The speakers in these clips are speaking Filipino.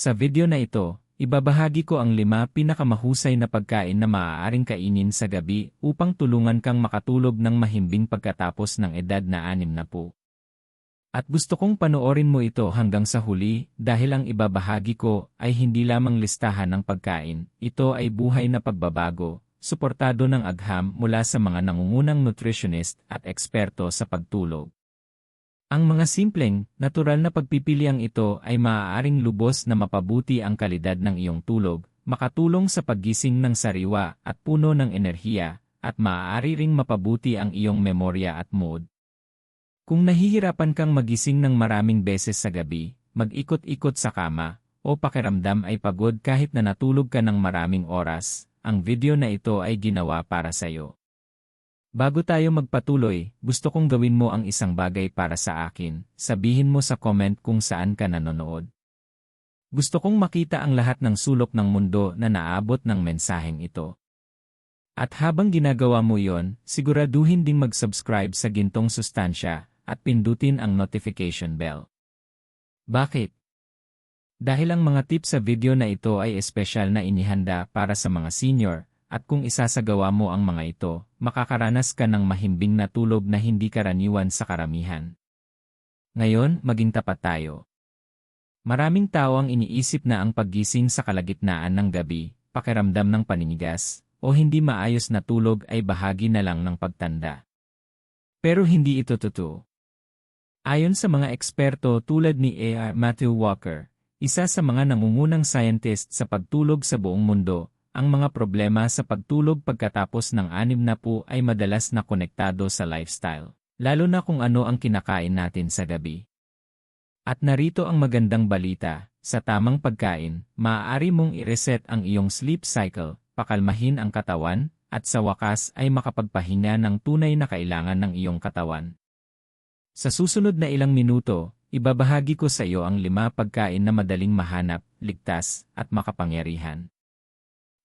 Sa video na ito, ibabahagi ko ang 5 pinakamahusay na pagkain na maaaring kainin sa gabi upang tulungan kang makatulog ng mahimbing pagkatapos ng edad na 60. At gusto kong panoorin mo ito hanggang sa huli dahil ang ibabahagi ko ay hindi lamang listahan ng pagkain, ito ay buhay na pagbabago, suportado ng agham mula sa mga nangungunang nutritionist at eksperto sa pagtulog. Ang mga simpleng, natural na pagpipiliang ito ay maaaring lubos na mapabuti ang kalidad ng iyong tulog, makatulong sa paggising ng sariwa at puno ng enerhiya, at maaari ring mapabuti ang iyong memorya at mood. Kung nahihirapan kang magising ng maraming beses sa gabi, mag-ikot-ikot sa kama, o pakiramdam ay pagod kahit na natulog ka ng maraming oras, ang video na ito ay ginawa para sa iyo. Bago tayo magpatuloy, gusto kong gawin mo ang isang bagay para sa akin, sabihin mo sa comment kung saan ka nanonood. Gusto kong makita ang lahat ng sulok ng mundo na naabot ng mensaheng ito. At habang ginagawa mo yon, siguraduhin ding mag-subscribe sa Gintong Sustansya at pindutin ang notification bell. Bakit? Dahil ang mga tips sa video na ito ay espesyal na inihanda para sa mga senior, at kung isasagawa mo ang mga ito, makakaranas ka ng mahimbing na tulog na hindi karaniwan sa karamihan. Ngayon, maging tapat tayo. Maraming tao ang iniisip na ang paggising sa kalagitnaan ng gabi, pakiramdam ng paninigas, o hindi maayos na tulog ay bahagi na lang ng pagtanda. Pero hindi ito totoo. Ayon sa mga eksperto tulad ni Matthew Walker, isa sa mga nangungunang scientist sa pagtulog sa buong mundo, ang mga problema sa pagtulog pagkatapos ng 60 ay madalas na konektado sa lifestyle, lalo na kung ano ang kinakain natin sa gabi. At narito ang magandang balita, sa tamang pagkain, maaari mong i-reset ang iyong sleep cycle, pakalmahin ang katawan, at sa wakas ay makapagpahinga ng tunay na kailangan ng iyong katawan. Sa susunod na ilang minuto, ibabahagi ko sa iyo ang 5 pagkain na madaling mahanap, ligtas, at makapangyarihan.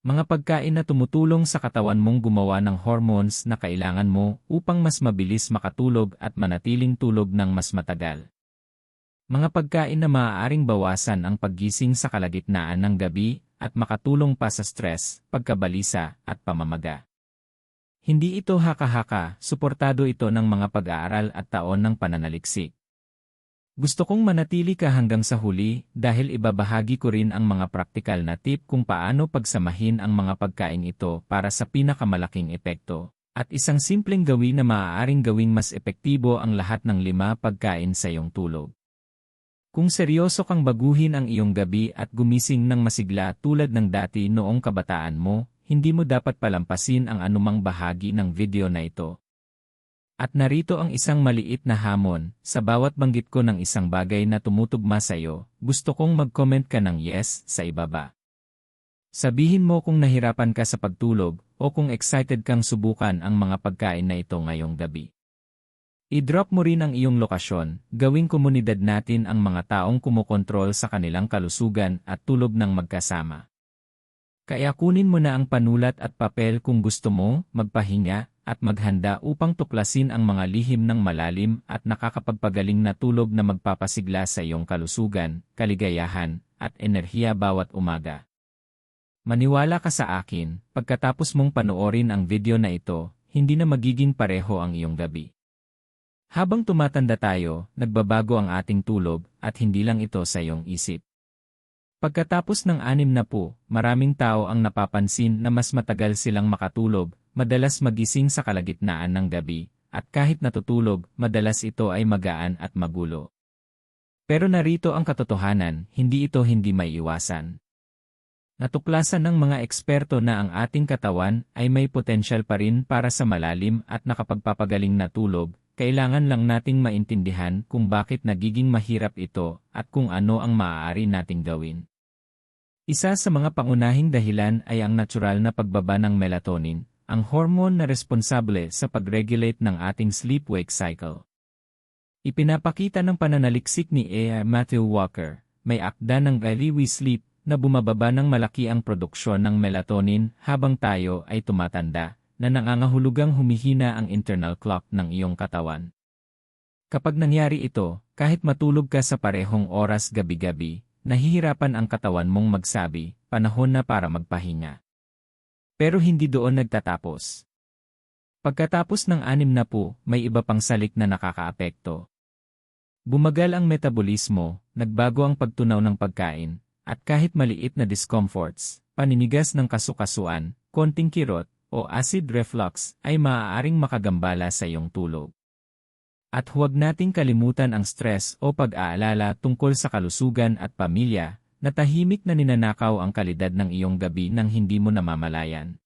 Mga pagkain na tumutulong sa katawan mong gumawa ng hormones na kailangan mo upang mas mabilis makatulog at manatiling tulog ng mas matagal. Mga pagkain na maaaring bawasan ang paggising sa kalagitnaan ng gabi at makatulong pa sa stress, pagkabalisa, at pamamaga. Hindi ito haka-haka, suportado ito ng mga pag-aaral at taon ng pananaliksik. Gusto kong manatili ka hanggang sa huli dahil ibabahagi ko rin ang mga praktikal na tip kung paano pagsamahin ang mga pagkain ito para sa pinakamalaking epekto, at isang simpleng gawin na maaaring gawing mas epektibo ang lahat ng 5 pagkain sa iyong tulog. Kung seryoso kang baguhin ang iyong gabi at gumising ng masigla tulad ng dati noong kabataan mo, hindi mo dapat palampasin ang anumang bahagi ng video na ito. At narito ang isang maliit na hamon, sa bawat banggit ko ng isang bagay na tumutugma sa iyo, gusto kong mag-comment ka ng yes sa ibaba. Sabihin mo kung nahirapan ka sa pagtulog o kung excited kang subukan ang mga pagkain na ito ngayong gabi. I-drop mo rin ang iyong lokasyon, gawing komunidad natin ang mga taong kumokontrol sa kanilang kalusugan at tulog ng magkasama. Kaya kunin mo na ang panulat at papel kung gusto mo, magpahinga, at maghanda upang tuklasin ang mga lihim ng malalim at nakakapagpagaling na tulog na magpapasigla sa iyong kalusugan, kaligayahan, at enerhiya bawat umaga. Maniwala ka sa akin, pagkatapos mong panoorin ang video na ito, hindi na magiging pareho ang iyong gabi. Habang tumatanda tayo, nagbabago ang ating tulog, at hindi lang ito sa iyong isip. Pagkatapos ng 60, maraming tao ang napapansin na mas matagal silang makatulog, madalas magising sa kalagitnaan ng gabi, at kahit natutulog, madalas ito ay magaan at magulo. Pero narito ang katotohanan, hindi ito hindi maiiwasan. Natuklasan ng mga eksperto na ang ating katawan ay may potensyal pa rin para sa malalim at nakapagpapagaling na tulog, kailangan lang nating maintindihan kung bakit nagiging mahirap ito at kung ano ang maaari nating gawin. Isa sa mga pangunahing dahilan ay ang natural na pagbaba ng melatonin, ang hormone na responsable sa pag-regulate ng ating sleep-wake cycle. Ipinapakita ng pananaliksik ni Matthew Walker, may akda ng early we sleep na bumababa ng malaki ang produksyon ng melatonin habang tayo ay tumatanda, na nangangahulugang humihina ang internal clock ng iyong katawan. Kapag nangyari ito, kahit matulog ka sa parehong oras gabi-gabi, nahihirapan ang katawan mong magsabi, panahon na para magpahinga. Pero hindi doon nagtatapos. Pagkatapos ng 60, may iba pang salik na nakakaapekto. Bumagal ang metabolismo, nagbago ang pagtunaw ng pagkain, at kahit maliit na discomforts, paninigas ng kasukasuan, konting kirot, o acid reflux ay maaaring makagambala sa iyong tulog. At huwag nating kalimutan ang stress o pag-aalala tungkol sa kalusugan at pamilya, na tahimik na ninanakaw ang kalidad ng iyong gabi nang hindi mo namamalayan.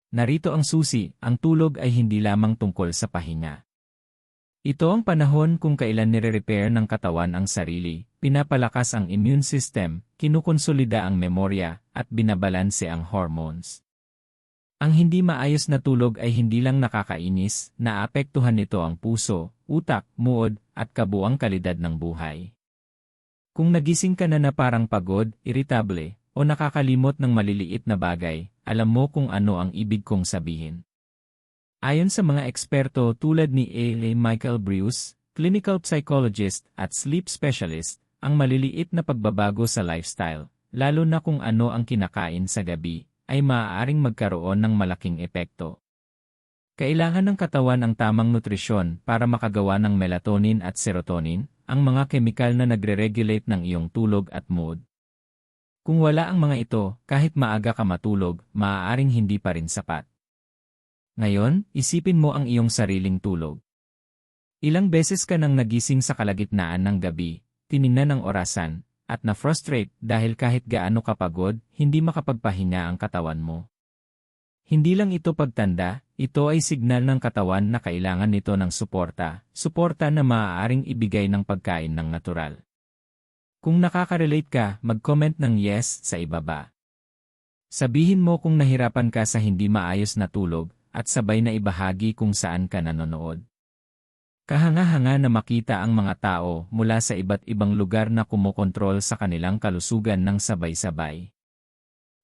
Narito ang susi, ang tulog ay hindi lamang tungkol sa pahinga. Ito ang panahon kung kailan nire-repair ng katawan ang sarili, pinapalakas ang immune system, kinukonsolida ang memorya, at binabalanse ang hormones. Ang hindi maayos na tulog ay hindi lang nakakainis, naapektuhan nito ang puso, utak, mood, at kabuuang kalidad ng buhay. Kung nagising ka na parang pagod, irritable, o nakakalimot ng maliliit na bagay, alam mo kung ano ang ibig kong sabihin. Ayon sa mga eksperto tulad ni A. Michael Breus, clinical psychologist at sleep specialist, ang maliliit na pagbabago sa lifestyle, lalo na kung ano ang kinakain sa gabi, ay maaaring magkaroon ng malaking epekto. Kailangan ng katawan ang tamang nutrisyon para makagawa ng melatonin at serotonin, ang mga kemikal na nagre-regulate ng iyong tulog at mood. Kung wala ang mga ito, kahit maaga ka matulog, maaaring hindi pa rin sapat. Ngayon, isipin mo ang iyong sariling tulog. Ilang beses ka nang nagising sa kalagitnaan ng gabi, tiningnan ang orasan, at na-frustrate dahil kahit gaano kapagod, hindi makapagpahinga ang katawan mo. Hindi lang ito pagtanda, ito ay signal ng katawan na kailangan nito ng suporta na maaaring ibigay ng pagkain ng natural. Kung nakaka-relate ka, mag-comment ng yes sa ibaba. Sabihin mo kung nahirapan ka sa hindi maayos na tulog, at sabay na ibahagi kung saan ka nanonood. Kahanga-hanga na makita ang mga tao mula sa iba't ibang lugar na kumokontrol sa kanilang kalusugan ng sabay-sabay.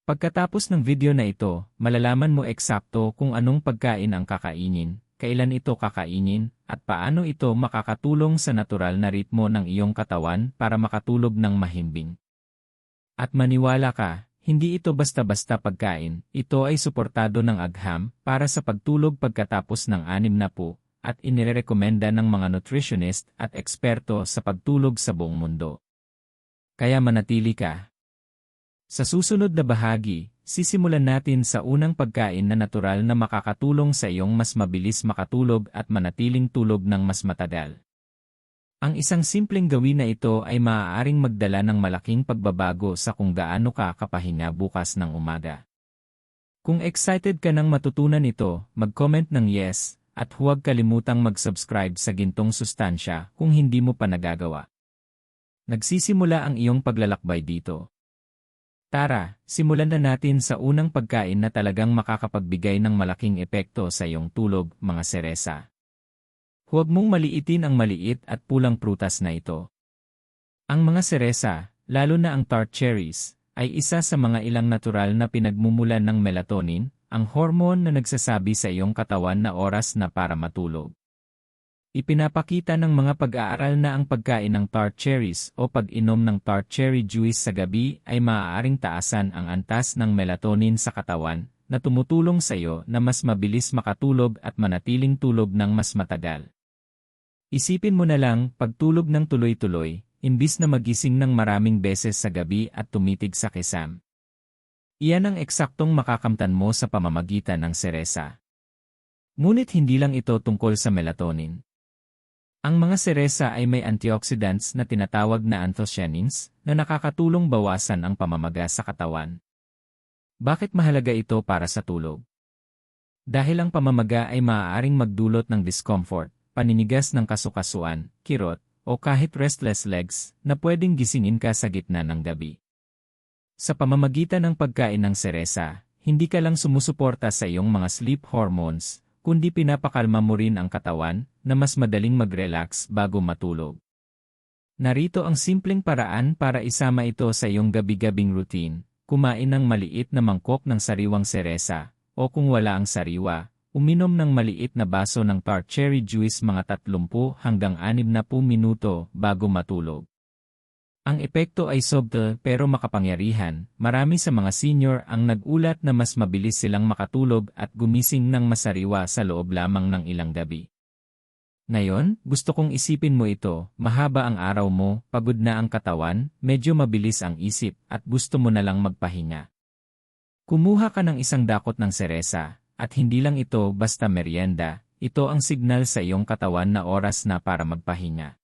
Pagkatapos ng video na ito, malalaman mo eksakto kung anong pagkain ang kakainin, kailan ito kakainin, at paano ito makakatulong sa natural na ritmo ng iyong katawan para makatulog ng mahimbing. At maniwala ka, hindi ito basta-basta pagkain, ito ay suportado ng agham para sa pagtulog pagkatapos ng 60 at inirekomenda ng mga nutritionist at eksperto sa pagtulog sa buong mundo. Kaya manatili ka. Sa susunod na bahagi, sisimulan natin sa unang pagkain na natural na makakatulong sa iyong mas mabilis makatulog at manatiling tulog ng mas matagal. Ang isang simpleng gawin na ito ay maaaring magdala ng malaking pagbabago sa kung gaano ka kapahinga bukas ng umaga. Kung excited ka nang matutunan ito, mag-comment ng yes, at huwag kalimutang mag-subscribe sa Gintong Sustansya kung hindi mo pa nagagawa. Nagsisimula ang iyong paglalakbay dito. Tara, simulan na natin sa unang pagkain na talagang makakapagbigay ng malaking epekto sa iyong tulog, mga seresa. Huwag mong maliitin ang maliit at pulang prutas na ito. Ang mga seresa, lalo na ang tart cherries, ay isa sa mga ilang natural na pinagmumulan ng melatonin, ang hormone na nagsasabi sa iyong katawan na oras na para matulog. Ipinapakita ng mga pag-aaral na ang pagkain ng tart cherries o pag-inom ng tart cherry juice sa gabi ay maaaring taasan ang antas ng melatonin sa katawan, na tumutulong sa iyo na mas mabilis makatulog at manatiling tulog ng mas matagal. Isipin mo na lang, pagtulog ng tuloy-tuloy, imbis na magising ng maraming beses sa gabi at tumitig sa kisam. Iyan ang eksaktong makakamtan mo sa pamamagitan ng seresa. Ngunit hindi lang ito tungkol sa melatonin. Ang mga seresa ay may antioxidants na tinatawag na anthocyanins na nakakatulong bawasan ang pamamaga sa katawan. Bakit mahalaga ito para sa tulog? Dahil ang pamamaga ay maaaring magdulot ng discomfort, paninigas ng kasukasuan, kirot, o kahit restless legs na pwedeng gisingin ka sa gitna ng gabi. Sa pamamagitan ng pagkain ng seresa, hindi ka lang sumusuporta sa iyong mga sleep hormones, kundi pinapakalma mo rin ang katawan na mas madaling mag-relax bago matulog. Narito ang simpleng paraan para isama ito sa iyong gabi-gabing routine, kumain ng maliit na mangkok ng sariwang seresa, o kung wala ang sariwa, uminom ng maliit na baso ng tart cherry juice mga 30 hanggang 60 minuto bago matulog. Ang epekto ay subtle pero makapangyarihan. Marami sa mga senior ang nag-ulat na mas mabilis silang makatulog at gumising ng masariwa sa loob lamang ng ilang gabi. Ngayon, gusto kong isipin mo ito, mahaba ang araw mo, pagod na ang katawan, medyo mabilis ang isip, at gusto mo na lang magpahinga. Kumuha ka ng isang dakot ng seresa, at hindi lang ito basta merienda, ito ang signal sa iyong katawan na oras na para magpahinga.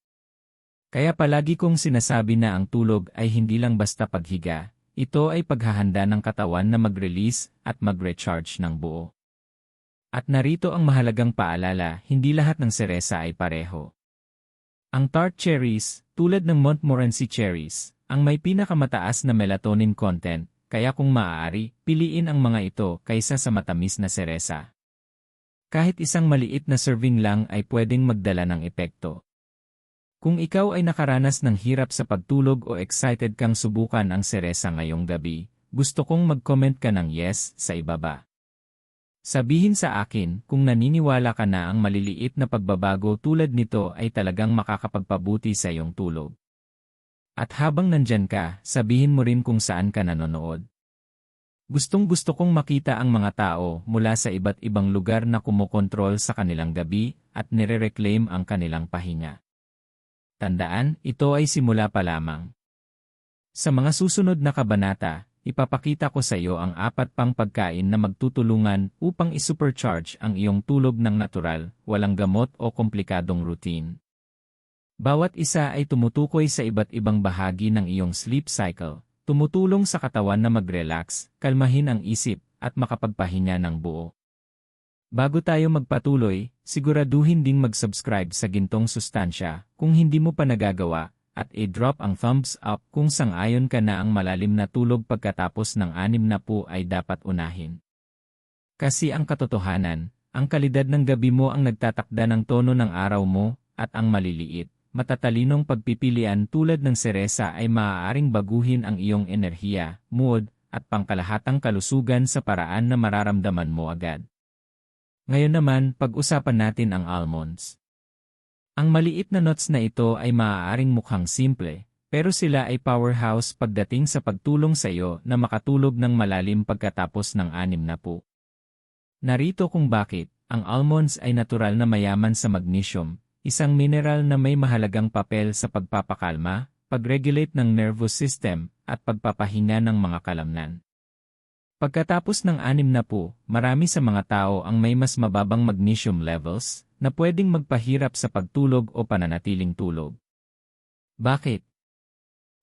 Kaya palagi kong sinasabi na ang tulog ay hindi lang basta paghiga, ito ay paghahanda ng katawan na mag-release at mag-recharge ng buo. At narito ang mahalagang paalala, hindi lahat ng seresa ay pareho. Ang tart cherries, tulad ng Montmorency cherries, ang may pinakamataas na melatonin content, kaya kung maaari, piliin ang mga ito kaysa sa matamis na seresa. Kahit isang maliit na serving lang ay pwedeng magdala ng epekto. Kung ikaw ay nakaranas ng hirap sa pagtulog o excited kang subukan ang seresa ngayong gabi, gusto kong mag-comment ka ng yes sa ibaba. Sabihin sa akin kung naniniwala ka na ang maliliit na pagbabago tulad nito ay talagang makakapagpabuti sa iyong tulog. At habang nandyan ka, sabihin mo rin kung saan ka nanonood. Gustong-gusto kong makita ang mga tao mula sa iba't ibang lugar na kumokontrol sa kanilang gabi at nire-reclaim ang kanilang pahinga. Tandaan, ito ay simula pa lamang. Sa mga susunod na kabanata, ipapakita ko sa iyo ang 4 pang pagkain na magtutulungan upang i-supercharge ang iyong tulog ng natural, walang gamot o komplikadong routine. Bawat isa ay tumutukoy sa iba't ibang bahagi ng iyong sleep cycle, tumutulong sa katawan na mag-relax, kalmahin ang isip, at makapagpahinga ng buo. Bago tayo magpatuloy, siguraduhin ding mag-subscribe sa Gintong Sustansya kung hindi mo pa nagagawa, at i-drop ang thumbs up kung sang-ayon ka na ang malalim na tulog pagkatapos ng 6 na po ay dapat unahin. Kasi ang katotohanan, ang kalidad ng gabi mo ang nagtatakda ng tono ng araw mo, at ang maliliit, matatalinong pagpipilian tulad ng seresa ay maaaring baguhin ang iyong enerhiya, mood, at pangkalahatang kalusugan sa paraan na mararamdaman mo agad. Ngayon naman, pag-usapan natin ang almonds. Ang maliit na nuts na ito ay maaaring mukhang simple, pero sila ay powerhouse pagdating sa pagtulong sa iyo na makatulog ng malalim pagkatapos ng 6 na po. Narito kung bakit, ang almonds ay natural na mayaman sa magnesium, isang mineral na may mahalagang papel sa pagpapakalma, pag-regulate ng nervous system, at pagpapahinga ng mga kalamnan. Pagkatapos ng 6 na po, marami sa mga tao ang may mas mababang magnesium levels, na pwedeng magpahirap sa pagtulog o pananatiling tulog. Bakit?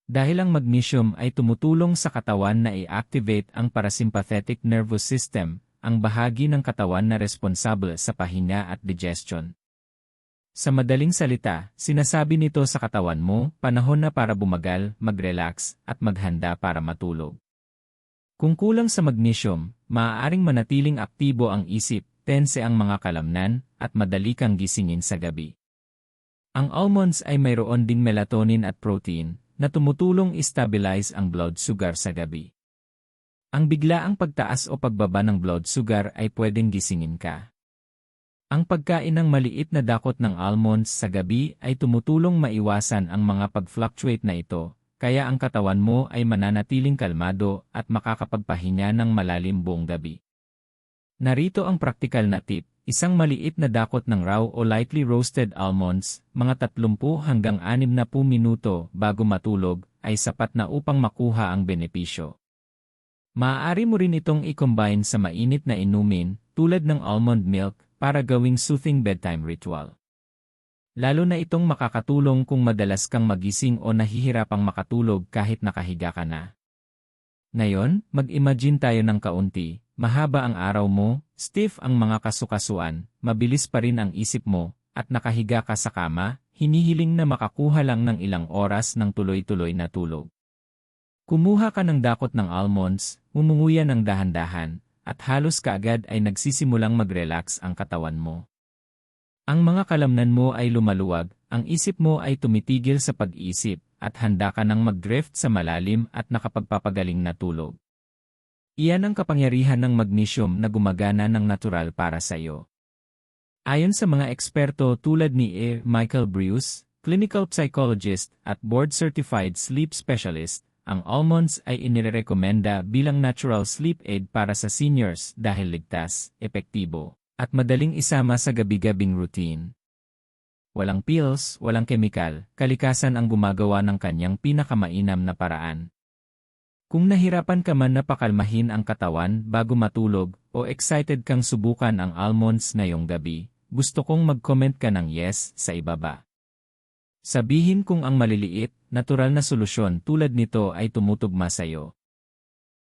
Dahil ang magnesium ay tumutulong sa katawan na i-activate ang parasympathetic nervous system, ang bahagi ng katawan na responsable sa pahinga at digestion. Sa madaling salita, sinasabi nito sa katawan mo, panahon na para bumagal, mag-relax, at maghanda para matulog. Kung kulang sa magnesium, maaaring manatiling aktibo ang isip, tense ang mga kalamnan, at madali kang gisingin sa gabi. Ang almonds ay mayroon ding melatonin at protein, na tumutulong i-stabilize ang blood sugar sa gabi. Ang biglaang pagtaas o pagbaba ng blood sugar ay pwedeng gisingin ka. Ang pagkain ng maliit na dakot ng almonds sa gabi ay tumutulong maiwasan ang mga pag-fluctuate na ito, kaya ang katawan mo ay mananatiling kalmado at makakapagpahinga ng malalim buong gabi. Narito ang praktikal na tip, isang maliit na dakot ng raw o lightly roasted almonds, mga 30 hanggang 60 minuto bago matulog, ay sapat na upang makuha ang benepisyo. Maaari mo rin itong i-combine sa mainit na inumin, tulad ng almond milk, para gawing soothing bedtime ritual. Lalo na itong makakatulong kung madalas kang magising o nahihirapang makatulog kahit nakahiga ka na. Ngayon, mag-imagine tayo ng kaunti, mahaba ang araw mo, stiff ang mga kasukasuan, mabilis pa rin ang isip mo, at nakahiga ka sa kama, hinihiling na makakuha lang ng ilang oras ng tuloy-tuloy na tulog. Kumuha ka ng dakot ng almonds, umunguya ng dahan-dahan, at halos kaagad ay nagsisimulang mag-relax ang katawan mo. Ang mga kalamnan mo ay lumaluwag, ang isip mo ay tumitigil sa pag-iisip, at handa ka nang mag-drift sa malalim at nakapagpapagaling na tulog. Iyan ang kapangyarihan ng magnesium na gumagana ng natural para sa iyo. Ayon sa mga eksperto tulad ni Michael Breus, clinical psychologist at board-certified sleep specialist, ang almonds ay inirekomenda bilang natural sleep aid para sa seniors dahil ligtas, epektibo, at madaling isama sa gabi-gabing routine. Walang pills, walang kemikal, kalikasan ang gumagawa ng kanyang pinakamainam na paraan. Kung nahirapan ka man na pakalmahin ang katawan bago matulog o excited kang subukan ang almonds ngayong gabi, gusto kong mag-comment ka ng yes sa ibaba. Sabihin kung ang maliliit, natural na solusyon tulad nito ay tumutugma sa iyo.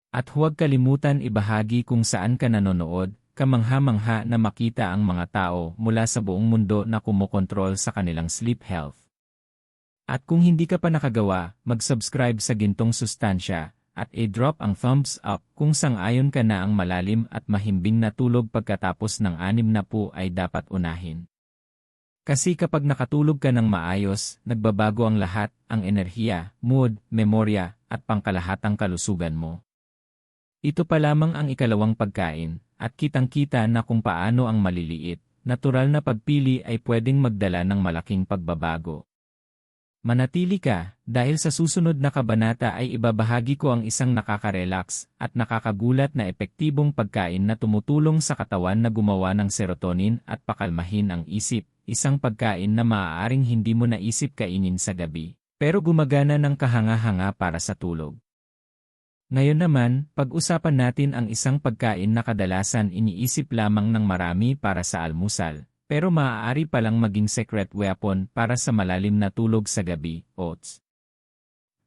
At huwag kalimutan ibahagi kung saan ka nanonood, kamangha-mangha na makita ang mga tao mula sa buong mundo na kumokontrol sa kanilang sleep health. At kung hindi ka pa nakagawa, mag-subscribe sa Gintong Sustansya, at i-drop ang thumbs up kung sang-ayon ka na ang malalim at mahimbing na tulog pagkatapos ng 60 ay dapat unahin. Kasi kapag nakatulog ka ng maayos, nagbabago ang lahat, ang enerhiya, mood, memorya, at pangkalahatang kalusugan mo. Ito pa lamang ang ikalawang pagkain, at kitang-kita na kung paano ang maliliit, natural na pagpili ay pwedeng magdala ng malaking pagbabago. Manatili ka, dahil sa susunod na kabanata ay ibabahagi ko ang isang nakaka-relax at nakakagulat na epektibong pagkain na tumutulong sa katawan na gumawa ng serotonin at pakalmahin ang isip, isang pagkain na maaaring hindi mo naisip kainin sa gabi, pero gumagana ng kahanga-hanga para sa tulog. Ngayon naman, pag-usapan natin ang isang pagkain na kadalasan iniisip lamang ng marami para sa almusal, pero maaari palang maging secret weapon para sa malalim na tulog sa gabi, oats.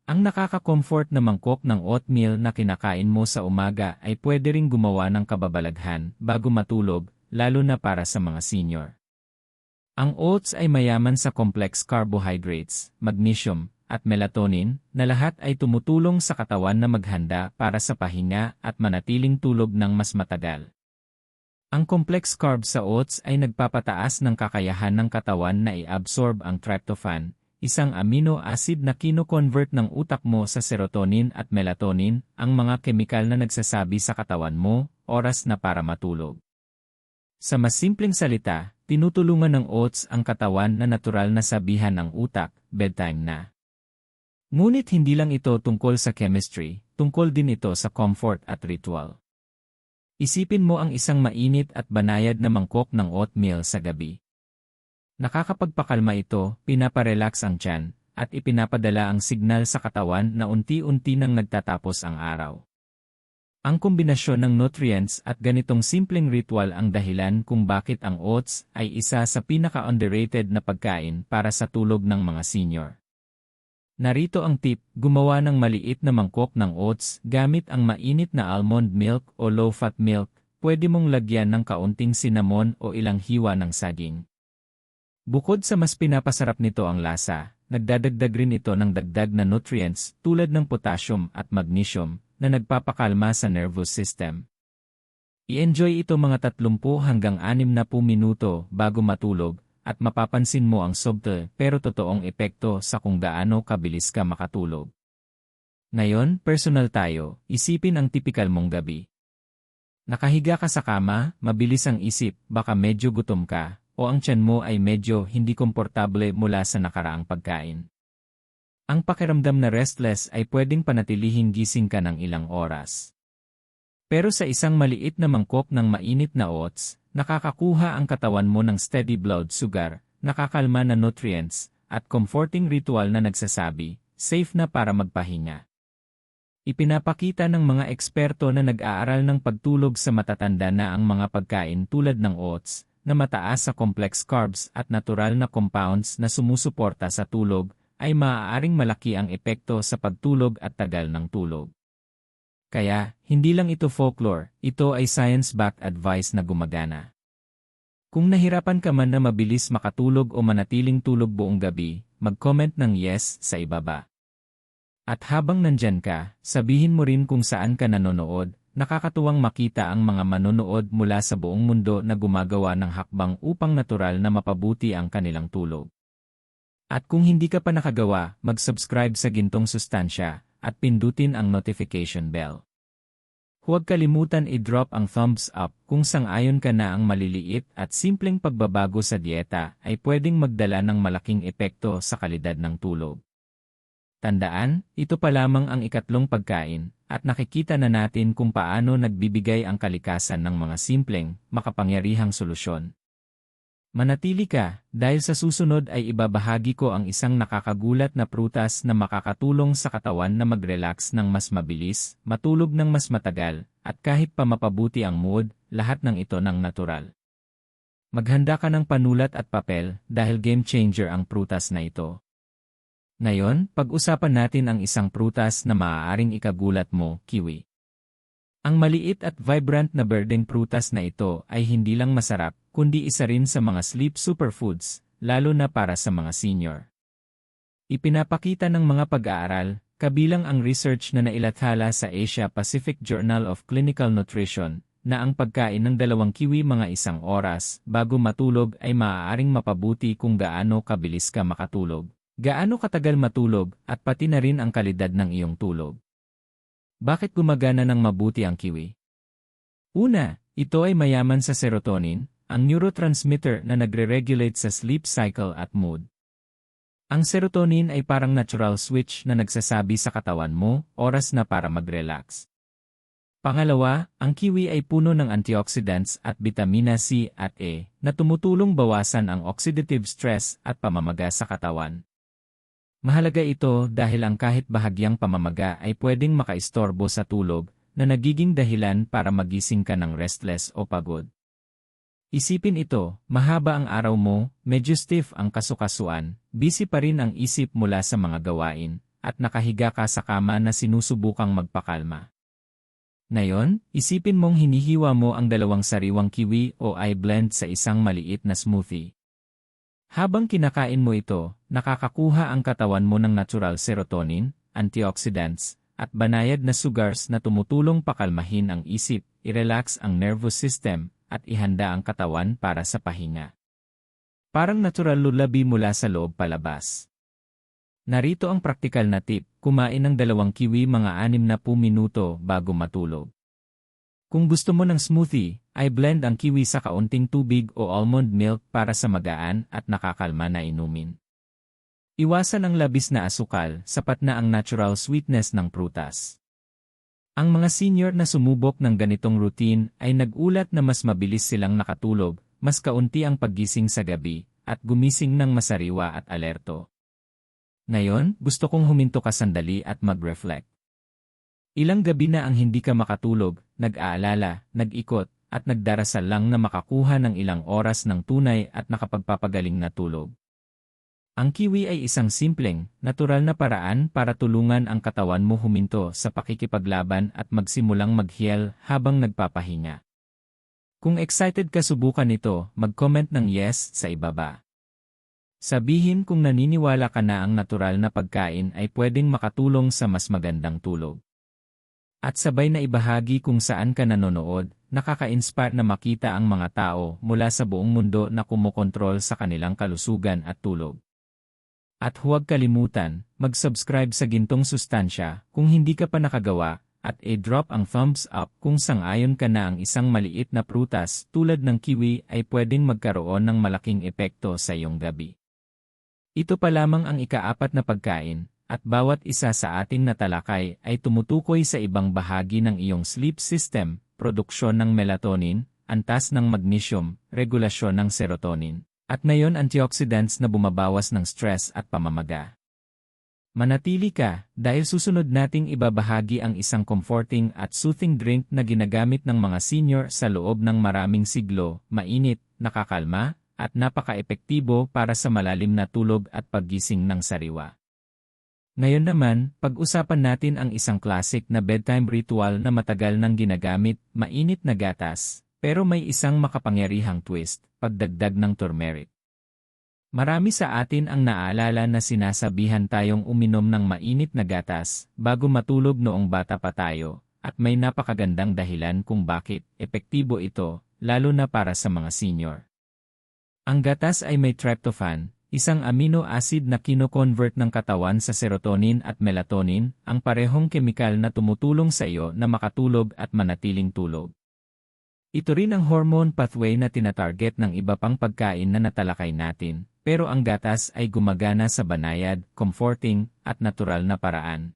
Ang nakaka-comfort na mangkok ng oatmeal na kinakain mo sa umaga ay pwede ring gumawa ng kababalaghan bago matulog, lalo na para sa mga senior. Ang oats ay mayaman sa complex carbohydrates, magnesium, at melatonin, na lahat ay tumutulong sa katawan na maghanda para sa pahinga at manatiling tulog ng mas matagal. Ang complex carbs sa oats ay nagpapataas ng kakayahan ng katawan na i-absorb ang tryptophan, isang amino acid na kino-convert ng utak mo sa serotonin at melatonin, ang mga kemikal na nagsasabi sa katawan mo, oras na para matulog. Sa mas simpleng salita, tinutulungan ng oats ang katawan na natural na sabihan ng utak, bedtime na. Ngunit hindi lang ito tungkol sa chemistry, tungkol din ito sa comfort at ritual. Isipin mo ang isang mainit at banayad na mangkok ng oatmeal sa gabi. Nakakapagpakalma ito, pinaparelax ang tiyan, at ipinapadala ang signal sa katawan na unti-unti nang nagtatapos ang araw. Ang kombinasyon ng nutrients at ganitong simpleng ritual ang dahilan kung bakit ang oats ay isa sa pinaka-underrated na pagkain para sa tulog ng mga senior. Narito ang tip, gumawa ng maliit na mangkok ng oats gamit ang mainit na almond milk o low-fat milk, pwede mong lagyan ng kaunting cinnamon o ilang hiwa ng saging. Bukod sa mas pinapasarap nito ang lasa, nagdadagdag rin ito ng dagdag na nutrients tulad ng potassium at magnesium na nagpapakalma sa nervous system. I-enjoy ito mga 30 hanggang 60 minuto bago matulog, at mapapansin mo ang subtle pero totoong epekto sa kung gaano kabilis ka makatulog. Ngayon, personal tayo, isipin ang tipikal mong gabi. Nakahiga ka sa kama, mabilis ang isip, baka medyo gutom ka, o ang tiyan mo ay medyo hindi komportable mula sa nakaraang pagkain. Ang pakiramdam na restless ay pwedeng panatilihing gising ka ng ilang oras. Pero sa isang maliit na mangkok ng mainit na oats, nakakakuha ang katawan mo ng steady blood sugar, nakakalma na nutrients, at comforting ritual na nagsasabi, safe na para magpahinga. Ipinapakita ng mga eksperto na nag-aaral ng pagtulog sa matatanda na ang mga pagkain tulad ng oats, na mataas sa complex carbs at natural na compounds na sumusuporta sa tulog, ay maaaring malaki ang epekto sa pagtulog at tagal ng tulog. Kaya, hindi lang ito folklore, ito ay science-backed advice na gumagana. Kung nahirapan ka man na mabilis makatulog o manatiling tulog buong gabi, mag-comment ng yes sa ibaba. At habang nandyan ka, sabihin mo rin kung saan ka nanonood, nakakatuwang makita ang mga manonood mula sa buong mundo na gumagawa ng hakbang upang natural na mapabuti ang kanilang tulog. At kung hindi ka pa nakagawa, mag-subscribe sa Gintong Sustansya, at pindutin ang notification bell. Huwag kalimutan i-drop ang thumbs up kung sang-ayon ka na ang maliliit at simpleng pagbabago sa dieta ay pwedeng magdala ng malaking epekto sa kalidad ng tulog. Tandaan, ito pa lamang ang ikatlong pagkain, at nakikita na natin kung paano nagbibigay ang kalikasan ng mga simpleng, makapangyarihang solusyon. Manatili ka, dahil sa susunod ay ibabahagi ko ang isang nakakagulat na prutas na makakatulong sa katawan na mag-relax ng mas mabilis, matulog ng mas matagal, at kahit pa mapabuti ang mood, lahat ng ito ng natural. Maghanda ka ng panulat at papel dahil game changer ang prutas na ito. Ngayon, pag-usapan natin ang isang prutas na maaaring ikagulat mo, kiwi. Ang maliit at vibrant na berdeng prutas na ito ay hindi lang masarap, kundi isa rin sa mga sleep superfoods, lalo na para sa mga senior. Ipinapakita ng mga pag-aaral, kabilang ang research na nailathala sa Asia Pacific Journal of Clinical Nutrition, na ang pagkain ng 2 kiwi mga 1 oras bago matulog ay maaaring mapabuti kung gaano kabilis ka makatulog, gaano katagal matulog, at pati na rin ang kalidad ng iyong tulog. Bakit gumagana ng mabuti ang kiwi? Una, ito ay mayaman sa serotonin, ang neurotransmitter na nagre-regulate sa sleep cycle at mood. Ang serotonin ay parang natural switch na nagsasabi sa katawan mo, oras na para mag-relax. Pangalawa, ang kiwi ay puno ng antioxidants at vitamina C at E na tumutulong bawasan ang oxidative stress at pamamaga sa katawan. Mahalaga ito dahil ang kahit bahagyang pamamaga ay pwedeng makaistorbo sa tulog na nagiging dahilan para magising ka ng restless o pagod. Isipin ito, mahaba ang araw mo, medyo stiff ang kasukasuan, busy pa rin ang isip mula sa mga gawain, at nakahiga ka sa kama na sinusubukang magpakalma. Ngayon, isipin mong hinihiwa mo ang 2 sariwang kiwi o i-blend sa isang maliit na smoothie. Habang kinakain mo ito, nakakakuha ang katawan mo ng natural serotonin, antioxidants, at banayad na sugars na tumutulong pakalmahin ang isip, i-relax ang nervous system, at ihanda ang katawan para sa pahinga. Parang natural lullaby mula sa loob palabas. Narito ang praktikal na tip, kumain ng 2 kiwi mga 60 minuto bago matulog. Kung gusto mo ng smoothie, ay blend ang kiwi sa kaunting tubig o almond milk para sa magaan at nakakalma na inumin. Iwasan ang labis na asukal, sapat na ang natural sweetness ng prutas. Ang mga senior na sumubok ng ganitong routine ay nag-ulat na mas mabilis silang nakatulog, mas kaunti ang paggising sa gabi, at gumising ng masariwa at alerto. Ngayon, gusto kong huminto ka sandali at mag-reflect. Ilang gabi na ang hindi ka makatulog, nag-aalala, nag-ikot, at nagdarasal lang na makakuha ng ilang oras ng tunay at nakapagpapagaling na tulog. Ang kiwi ay isang simpleng, natural na paraan para tulungan ang katawan mo huminto sa pakikipaglaban at magsimulang mag-heal habang nagpapahinga. Kung excited ka subukan ito, mag-comment ng yes sa ibaba. Sabihin kung naniniwala ka na ang natural na pagkain ay pwedeng makatulong sa mas magandang tulog. At sabay na ibahagi kung saan ka nanonood, nakaka-inspire na makita ang mga tao mula sa buong mundo na kumokontrol sa kanilang kalusugan at tulog. At huwag kalimutan, mag-subscribe sa Gintong Sustansya kung hindi ka pa nakagawa, at i-drop ang thumbs up kung sang-ayon ka na ang isang maliit na prutas tulad ng kiwi ay pwedeng magkaroon ng malaking epekto sa iyong gabi. Ito pa lamang ang ika-4 na pagkain, at bawat isa sa ating natalakay ay tumutukoy sa ibang bahagi ng iyong sleep system, produksyon ng melatonin, antas ng magnesium, regulasyon ng serotonin, at ngayon antioxidants na bumabawas ng stress at pamamaga. Manatili ka, dahil susunod nating ibabahagi ang isang comforting at soothing drink na ginagamit ng mga senior sa loob ng maraming siglo, mainit, nakakalma, at napaka-epektibo para sa malalim na tulog at paggising ng sariwa. Ngayon naman, pag-usapan natin ang isang classic na bedtime ritual na matagal nang ginagamit, mainit na gatas, pero may isang makapangyarihang twist, pagdagdag ng turmeric. Marami sa atin ang naaalala na sinasabihan tayong uminom ng mainit na gatas bago matulog noong bata pa tayo, at may napakagandang dahilan kung bakit epektibo ito, lalo na para sa mga senior. Ang gatas ay may tryptophan, isang amino acid na kino-convert ng katawan sa serotonin at melatonin, ang parehong kemikal na tumutulong sa iyo na makatulog at manatiling tulog. Ito rin ang hormone pathway na tinatarget ng iba pang pagkain na natalakay natin, pero ang gatas ay gumagana sa banayad, comforting, at natural na paraan.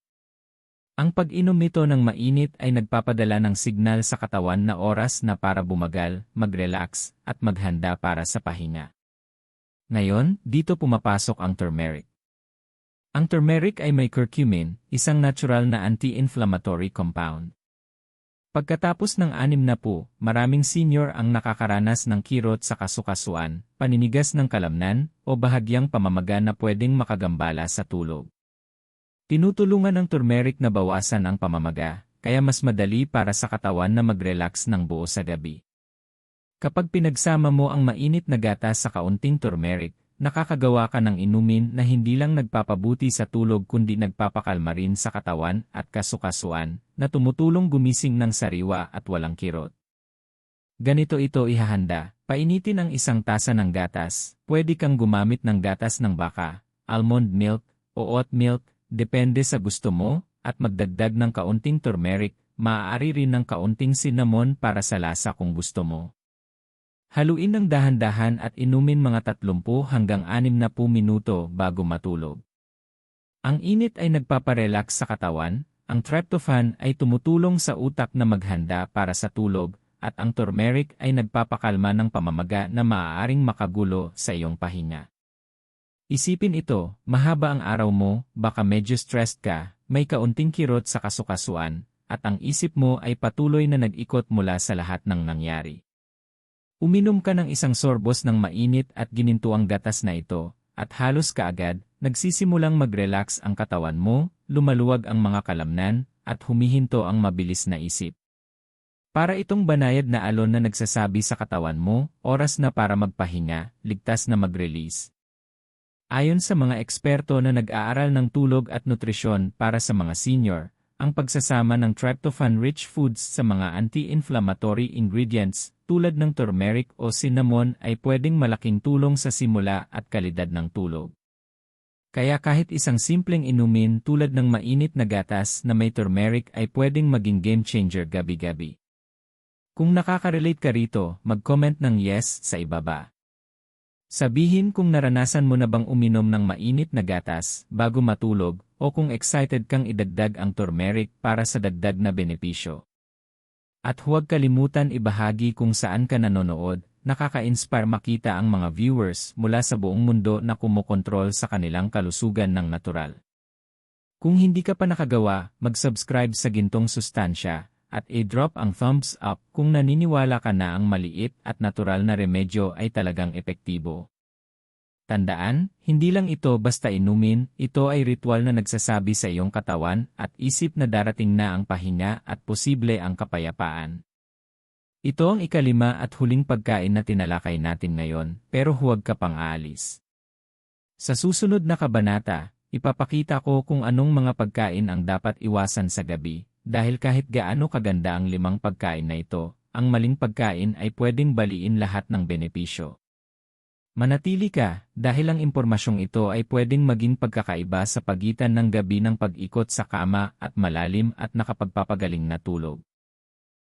Ang pag-inom nito ng mainit ay nagpapadala ng signal sa katawan na oras na para bumagal, mag-relax, at maghanda para sa pahinga. Ngayon, dito pumapasok ang turmeric. Ang turmeric ay may curcumin, isang natural na anti-inflammatory compound. Pagkatapos ng 60, maraming senior ang nakakaranas ng kirot sa kasukasuan, paninigas ng kalamnan, o bahagyang pamamaga na pwedeng makagambala sa tulog. Tinutulungan ng turmeric na bawasan ang pamamaga, kaya mas madali para sa katawan na mag-relax ng buo sa gabi. Kapag pinagsama mo ang mainit na gatas sa kaunting turmeric, nakakagawa ka ng inumin na hindi lang nagpapabuti sa tulog kundi nagpapakalma rin sa katawan at kasukasuan, na tumutulong gumising ng sariwa at walang kirot. Ganito ito ihahanda, painitin ang 1 tasa ng gatas, pwede kang gumamit ng gatas ng baka, almond milk, o oat milk, depende sa gusto mo, at magdagdag ng kaunting turmeric, maaari rin ng kaunting cinnamon para sa lasa kung gusto mo. Haluin ng dahan-dahan at inumin mga 30 hanggang 60 minuto bago matulog. Ang init ay nagpaparelax sa katawan, ang tryptophan ay tumutulong sa utak na maghanda para sa tulog, at ang turmeric ay nagpapakalma ng pamamaga na maaaring makagulo sa iyong pahinga. Isipin ito, mahaba ang araw mo, baka medyo stressed ka, may kaunting kirot sa kasukasuan, at ang isip mo ay patuloy na nag-ikot mula sa lahat ng nangyari. Uminom ka ng 1 sorbos ng mainit at ginintuang gatas na ito, at halos kaagad, nagsisimulang mag-relax ang katawan mo, lumaluwag ang mga kalamnan, at humihinto ang mabilis na isip. Para itong banayad na alon na nagsasabi sa katawan mo, oras na para magpahinga, ligtas na mag-release. Ayon sa mga eksperto na nag-aaral ng tulog at nutrisyon para sa mga senior, ang pagsasama ng tryptophan-rich foods sa mga anti-inflammatory ingredients tulad ng turmeric o cinnamon ay pwedeng malaking tulong sa simula at kalidad ng tulog. Kaya kahit isang simpleng inumin tulad ng mainit na gatas na may turmeric ay pwedeng maging game changer gabi-gabi. Kung nakaka-relate ka rito, mag-comment ng yes sa ibaba. Sabihin kung naranasan mo na bang uminom ng mainit na gatas bago matulog o kung excited kang idagdag ang turmeric para sa dagdag na benepisyo. At huwag kalimutan ibahagi kung saan ka nanonood, nakaka-inspire makita ang mga viewers mula sa buong mundo na kumokontrol sa kanilang kalusugan ng natural. Kung hindi ka pa nakagawa, mag-subscribe sa Gintong Sustansya, at i-drop ang thumbs up kung naniniwala ka na ang maliit at natural na remedyo ay talagang epektibo. Tandaan, hindi lang ito basta inumin, ito ay ritual na nagsasabi sa iyong katawan at isip na darating na ang pahinga at posible ang kapayapaan. Ito ang 5 at huling pagkain na tinalakay natin ngayon, pero huwag ka pang aalis. Sa susunod na kabanata, ipapakita ko kung anong mga pagkain ang dapat iwasan sa gabi. Dahil kahit gaano kaganda ang 5 pagkain na ito, ang maling pagkain ay pwedeng baliin lahat ng benepisyo. Manatili ka, dahil ang impormasyong ito ay pwedeng maging pagkakaiba sa pagitan ng gabi ng pag-ikot sa kama at malalim at nakapagpapagaling na tulog.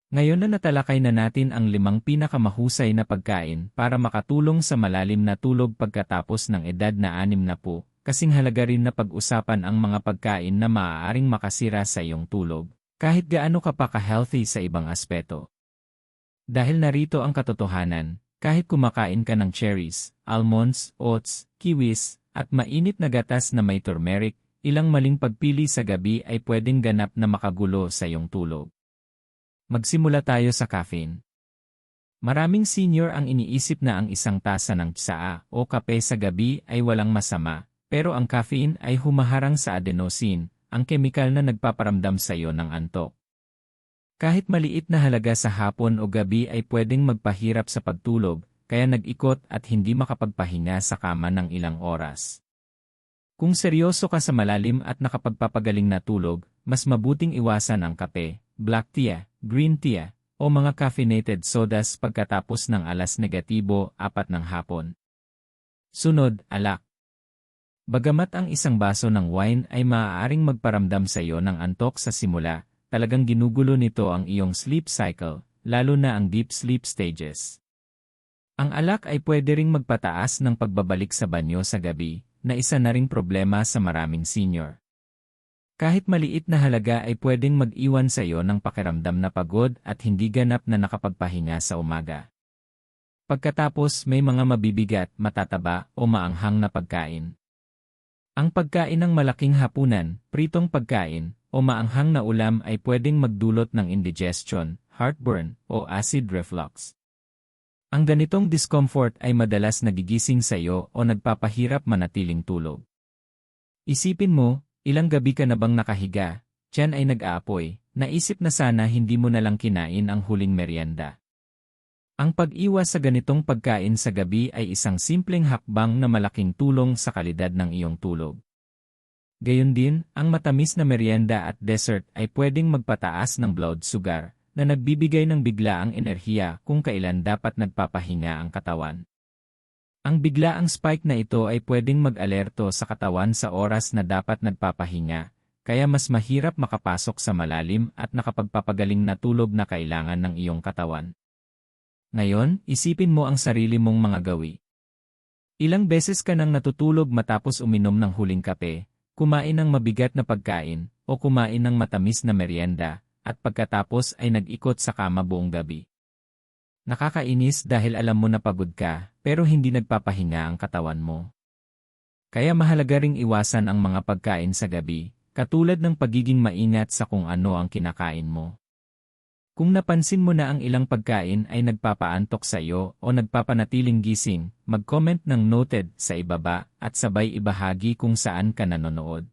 Ngayon na natalakay na natin ang 5 pinakamahusay na pagkain para makatulong sa malalim na tulog pagkatapos ng edad na 60, kasing halaga rin na pag-usapan ang mga pagkain na maaaring makasira sa iyong tulog. Kahit gaano ka pa ka-healthy sa ibang aspeto. Dahil narito ang katotohanan, kahit kumakain ka ng cherries, almonds, oats, kiwis, at mainit na gatas na may turmeric, ilang maling pagpili sa gabi ay pwedeng ganap na makagulo sa iyong tulog. Magsimula tayo sa caffeine. Maraming senior ang iniisip na ang 1 tasa ng tsaa o kape sa gabi ay walang masama, pero ang caffeine ay humaharang sa adenosine, ang kemikal na nagpaparamdam sa iyo ng antok. Kahit maliit na halaga sa hapon o gabi ay pwedeng magpahirap sa pagtulog, kaya nag-ikot at hindi makapagpahinga sa kama ng ilang oras. Kung seryoso ka sa malalim at nakapagpapagaling na tulog, mas mabuting iwasan ang kape, black tea, green tea, o mga caffeinated sodas pagkatapos ng 4:00 ng hapon. Sunod, alak. Bagamat ang isang baso ng wine ay maaaring magparamdam sa iyo ng antok sa simula, talagang ginugulo nito ang iyong sleep cycle, lalo na ang deep sleep stages. Ang alak ay pwede ring magpataas ng pagbabalik sa banyo sa gabi, na isa na ring problema sa maraming senior. Kahit maliit na halaga ay pwedeng mag-iwan sa iyo ng pakiramdam na pagod at hindi ganap na nakapagpahinga sa umaga. Pagkatapos may mga mabibigat, matataba o maanghang na pagkain. Ang pagkain ng malaking hapunan, pritong pagkain, o maanghang na ulam ay pwedeng magdulot ng indigestion, heartburn, o acid reflux. Ang ganitong discomfort ay madalas nagigising sa iyo o nagpapahirap manatiling tulog. Isipin mo, ilang gabi ka na bang nakahiga, tiyan ay nag-aapoy, naisip na sana hindi mo na lang kinain ang huling merienda. Ang pag-iwas sa ganitong pagkain sa gabi ay isang simpleng hakbang na malaking tulong sa kalidad ng iyong tulog. Gayon din, ang matamis na merienda at dessert ay pwedeng magpataas ng blood sugar, na nagbibigay ng biglaang enerhiya kung kailan dapat nagpapahinga ang katawan. Ang biglaang spike na ito ay pwedeng mag-alerto sa katawan sa oras na dapat nagpapahinga, kaya mas mahirap makapasok sa malalim at nakapagpapagaling na tulog na kailangan ng iyong katawan. Ngayon, isipin mo ang sarili mong mga gawi. Ilang beses ka nang natutulog matapos uminom ng huling kape, kumain ng mabigat na pagkain, o kumain ng matamis na merienda, at pagkatapos ay nag-ikot sa kama buong gabi. Nakakainis dahil alam mo na pagod ka, pero hindi nagpapahinga ang katawan mo. Kaya mahalaga ring iwasan ang mga pagkain sa gabi, katulad ng pagiging maingat sa kung ano ang kinakain mo. Kung napansin mo na ang ilang pagkain ay nagpapaantok sa iyo o nagpapanatiling gising, mag-comment ng noted sa ibaba at sabay ibahagi kung saan ka nanonood.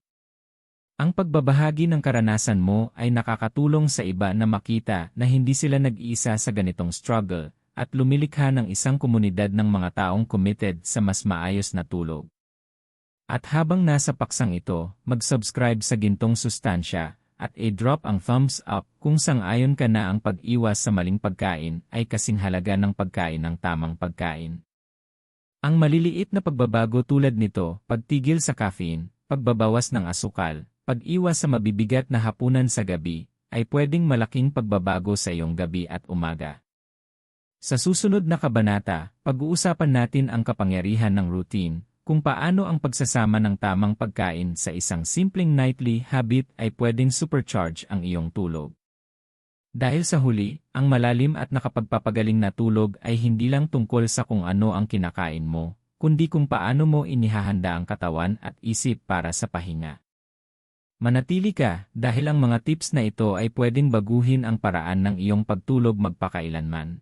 Ang pagbabahagi ng karanasan mo ay nakakatulong sa iba na makita na hindi sila nag-iisa sa ganitong struggle at lumilikha ng isang komunidad ng mga taong committed sa mas maayos na tulog. At habang nasa paksang ito, mag-subscribe sa Gintong Sustansya at i-drop ang thumbs up kung sang-ayon ka na ang pag-iwas sa maling pagkain ay kasing halaga ng pagkain ng tamang pagkain. Ang maliliit na pagbabago tulad nito, pagtigil sa caffeine, pagbabawas ng asukal, pag-iwas sa mabibigat na hapunan sa gabi, ay pwedeng malaking pagbabago sa iyong gabi at umaga. Sa susunod na kabanata, pag-uusapan natin ang kapangyarihan ng routine, kung paano ang pagsasama ng tamang pagkain sa isang simpleng nightly habit ay pwedeng supercharge ang iyong tulog. Dahil sa huli, ang malalim at nakapagpapagaling na tulog ay hindi lang tungkol sa kung ano ang kinakain mo, kundi kung paano mo inihahanda ang katawan at isip para sa pahinga. Manatili ka dahil ang mga tips na ito ay pwedeng baguhin ang paraan ng iyong pagtulog magpakailanman.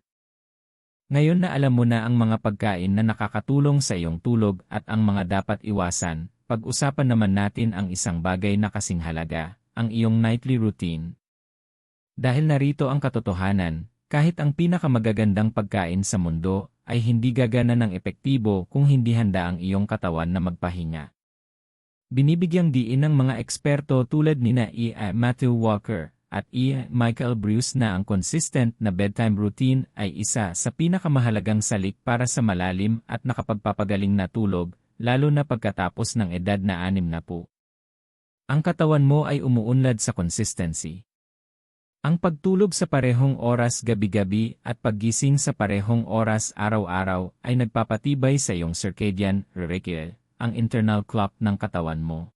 Ngayon na alam mo na ang mga pagkain na nakakatulong sa iyong tulog at ang mga dapat iwasan, pag-usapan naman natin ang isang bagay na kasing halaga, ang iyong nightly routine. Dahil narito ang katotohanan, kahit ang pinakamagagandang pagkain sa mundo ay hindi gagana ng epektibo kung hindi handa ang iyong katawan na magpahinga. Binibigyang diin ng mga eksperto tulad nina Matthew Walker at Michael Breus na ang consistent na bedtime routine ay isa sa pinakamahalagang salik para sa malalim at nakapagpapagaling na tulog, lalo na pagkatapos ng edad na 60. Ang katawan mo ay umuunlad sa consistency. Ang pagtulog sa parehong oras gabi-gabi at paggising sa parehong oras araw-araw ay nagpapatibay sa iyong circadian rhythm, ang internal clock ng katawan mo.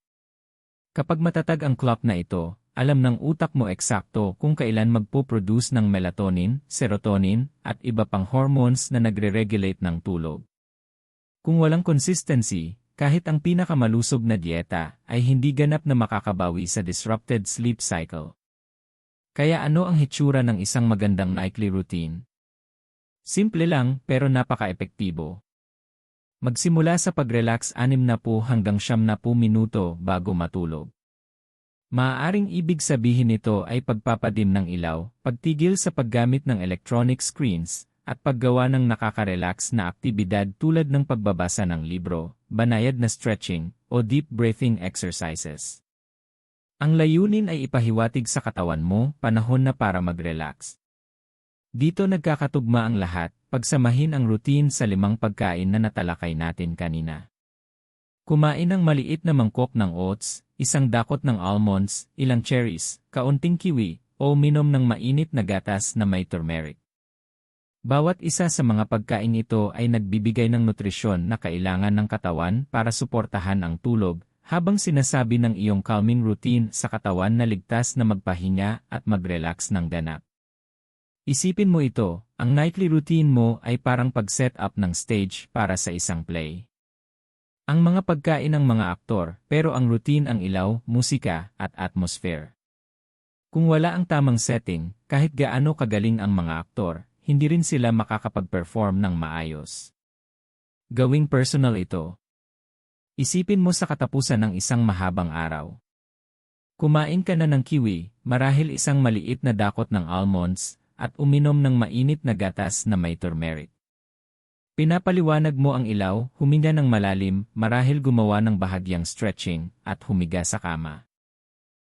Kapag matatag ang clock na ito, alam ng utak mo eksakto kung kailan magpo-produce ng melatonin, serotonin, at iba pang hormones na nagre-regulate ng tulog. Kung walang consistency, kahit ang pinakamalusog na dieta ay hindi ganap na makakabawi sa disrupted sleep cycle. Kaya ano ang hitsura ng isang magandang nightly routine? Simple lang pero napaka-epektibo. Magsimula sa pag-relax 60 hanggang 90 minuto bago matulog. Maaaring ibig sabihin nito ay pagpapadim ng ilaw, pagtigil sa paggamit ng electronic screens, at paggawa ng nakaka-relax na aktibidad tulad ng pagbabasa ng libro, banayad na stretching, o deep breathing exercises. Ang layunin ay ipahiwatig sa katawan mo, panahon na para mag-relax. Dito nagkakatugma ang lahat, pagsamahin ang routine sa 5 pagkain na natalakay natin kanina. Kumain ng maliit na mangkok ng oats, isang dakot ng almonds, ilang cherries, kaunting kiwi, o minom ng mainit na gatas na may turmeric. Bawat isa sa mga pagkain ito ay nagbibigay ng nutrisyon na kailangan ng katawan para suportahan ang tulog, habang sinasabi ng iyong calming routine sa katawan na ligtas na magpahinga at mag-relax ng ganap. Isipin mo ito, ang nightly routine mo ay parang pag-set up ng stage para sa isang play. Ang mga pagkain ng mga aktor, pero ang routine ang ilaw, musika, at atmosphere. Kung wala ang tamang setting, kahit gaano kagaling ang mga aktor, hindi rin sila makakapag-perform ng maayos. Gawing personal ito. Isipin mo sa katapusan ng isang mahabang araw. Kumain ka na ng kiwi, marahil isang maliit na dakot ng almonds, at uminom ng mainit na gatas na may turmeric. Pinapaliwanag mo ang ilaw, huminga ng malalim, marahil gumawa ng bahagyang stretching, at humiga sa kama.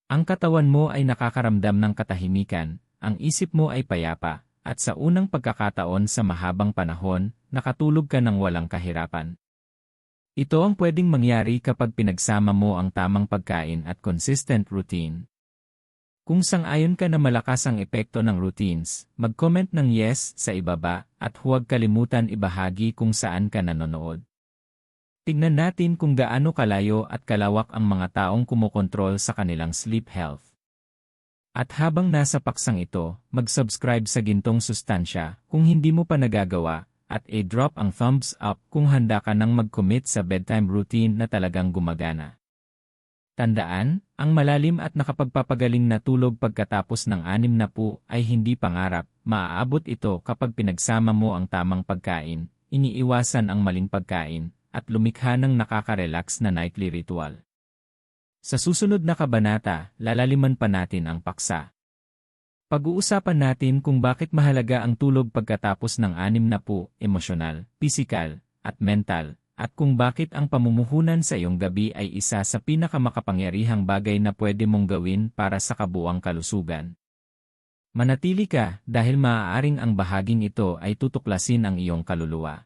Ang katawan mo ay nakakaramdam ng katahimikan, ang isip mo ay payapa, at sa unang pagkakataon sa mahabang panahon, nakatulog ka ng walang kahirapan. Ito ang pwedeng mangyari kapag pinagsama mo ang tamang pagkain at consistent routine. Kung sang-ayon ka na malakas ang epekto ng routines, mag-comment ng yes sa ibaba at huwag kalimutan ibahagi kung saan ka nanonood. Tignan natin kung gaano kalayo at kalawak ang mga taong kumokontrol sa kanilang sleep health. At habang nasa paksang ito, mag-subscribe sa Gintong Sustansya kung hindi mo pa nagagawa at i-drop ang thumbs up kung handa ka nang mag-commit sa bedtime routine na talagang gumagana. Tandaan, ang malalim at nakapagpapagaling na tulog pagkatapos ng 60 ay hindi pangarap, maaabot ito kapag pinagsama mo ang tamang pagkain, iniiwasan ang maling pagkain, at lumikha ng nakaka-relax na nightly ritual. Sa susunod na kabanata, lalaliman pa natin ang paksa. Pag-uusapan natin kung bakit mahalaga ang tulog pagkatapos ng 60, emosyonal, pisikal, at mental, at kung bakit ang pamumuhunan sa iyong gabi ay isa sa pinakamakapangyarihang bagay na pwede mong gawin para sa kabuuang kalusugan. Manatili ka dahil maaaring ang bahaging ito ay tutuklasin ang iyong kaluluwa.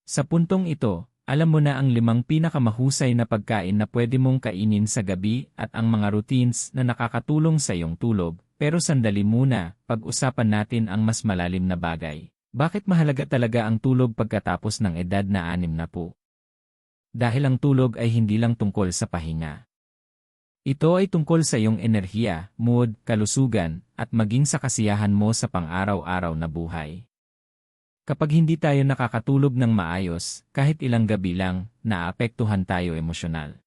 Sa puntong ito, alam mo na ang 5 pinakamahusay na pagkain na pwede mong kainin sa gabi at ang mga routines na nakakatulong sa iyong tulog, pero sandali muna, pag-usapan natin ang mas malalim na bagay. Bakit mahalaga talaga ang tulog pagkatapos ng edad na 60? Dahil ang tulog ay hindi lang tungkol sa pahinga. Ito ay tungkol sa iyong enerhiya, mood, kalusugan, at maging sa kasiyahan mo sa pang-araw-araw na buhay. Kapag hindi tayo nakakatulog ng maayos, kahit ilang gabi lang, naapektuhan tayo emosyonal.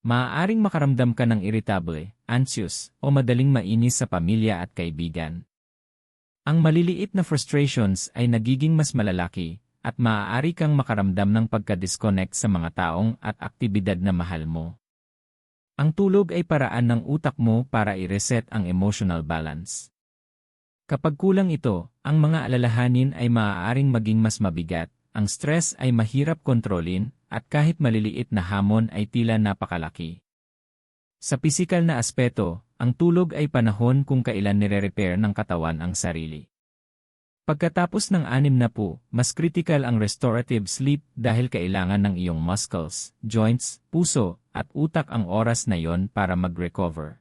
Maaaring makaramdam ka ng irritable, anxious, o madaling mainis sa pamilya at kaibigan. Ang maliliit na frustrations ay nagiging mas malalaki, at maaari kang makaramdam ng pagka-disconnect sa mga taong at aktibidad na mahal mo. Ang tulog ay paraan ng utak mo para i-reset ang emotional balance. Kapag kulang ito, ang mga alalahanin ay maaaring maging mas mabigat, ang stress ay mahirap kontrolin, at kahit maliliit na hamon ay tila napakalaki. Sa pisikal na aspeto, ang tulog ay panahon kung kailan nire-repair ng katawan ang sarili. Pagkatapos ng 60, mas critical ang restorative sleep dahil kailangan ng iyong muscles, joints, puso, at utak ang oras na yon para mag-recover.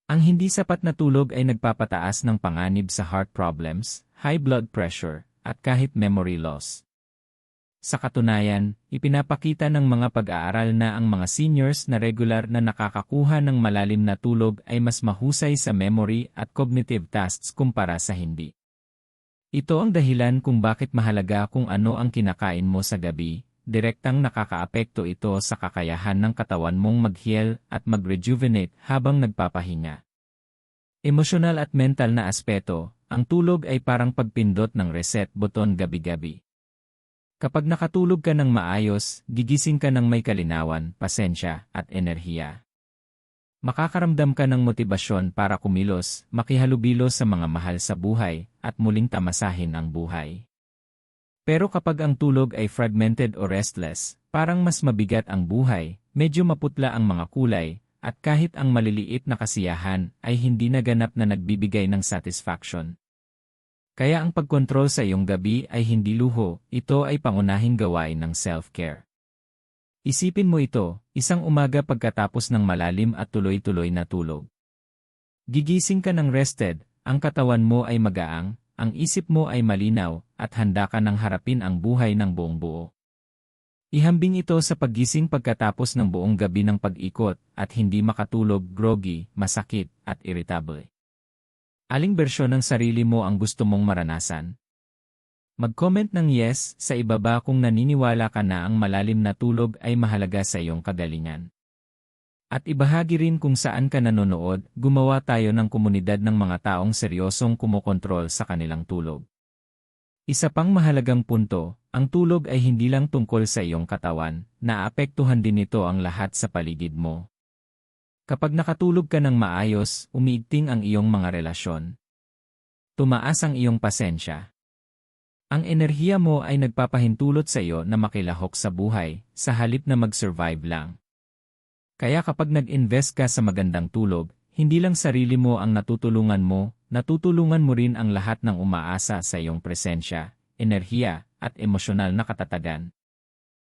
Ang hindi sapat na tulog ay nagpapataas ng panganib sa heart problems, high blood pressure, at kahit memory loss. Sa katunayan, ipinapakita ng mga pag-aaral na ang mga seniors na regular na nakakakuha ng malalim na tulog ay mas mahusay sa memory at cognitive tasks kumpara sa hindi. Ito ang dahilan kung bakit mahalaga kung ano ang kinakain mo sa gabi, direktang nakakaapekto ito sa kakayahan ng katawan mong mag-heal at mag-rejuvenate habang nagpapahinga. Emosyonal at mental na aspeto, ang tulog ay parang pagpindot ng reset button gabi-gabi. Kapag nakatulog ka ng maayos, gigising ka ng may kalinawan, pasensya, at enerhiya. Makakaramdam ka ng motibasyon para kumilos, makihalubilo sa mga mahal sa buhay, at muling tamasahin ang buhay. Pero kapag ang tulog ay fragmented o restless, parang mas mabigat ang buhay, medyo maputla ang mga kulay, at kahit ang maliliit na kasiyahan ay hindi naganap na nagbibigay ng satisfaction. Kaya ang pagkontrol sa iyong gabi ay hindi luho, ito ay pangunahing gawain ng self-care. Isipin mo ito, isang umaga pagkatapos ng malalim at tuloy-tuloy na tulog. Gigising ka ng rested, ang katawan mo ay magaang, ang isip mo ay malinaw, at handa ka ng harapin ang buhay ng buong buo. Ihambing ito sa paggising pagkatapos ng buong gabi ng pag-ikot, at hindi makatulog, groggy, masakit, at irritable. Aling bersyon ng sarili mo ang gusto mong maranasan? Mag-comment ng yes sa ibaba kung naniniwala ka na ang malalim na tulog ay mahalaga sa iyong kagalingan. At ibahagi rin kung saan ka nanonood, gumawa tayo ng komunidad ng mga taong seryosong kumokontrol sa kanilang tulog. Isa pang mahalagang punto, ang tulog ay hindi lang tungkol sa iyong katawan, naapektuhan din nito ang lahat sa paligid mo. Kapag nakatulog ka ng maayos, umiigting ang iyong mga relasyon. Tumaas ang iyong pasensya. Ang enerhiya mo ay nagpapahintulot sa iyo na makilahok sa buhay, sa halip na mag-survive lang. Kaya kapag nag-invest ka sa magandang tulog, hindi lang sarili mo ang natutulungan mo rin ang lahat ng umaasa sa iyong presensya, enerhiya, at emosyonal na katatagan.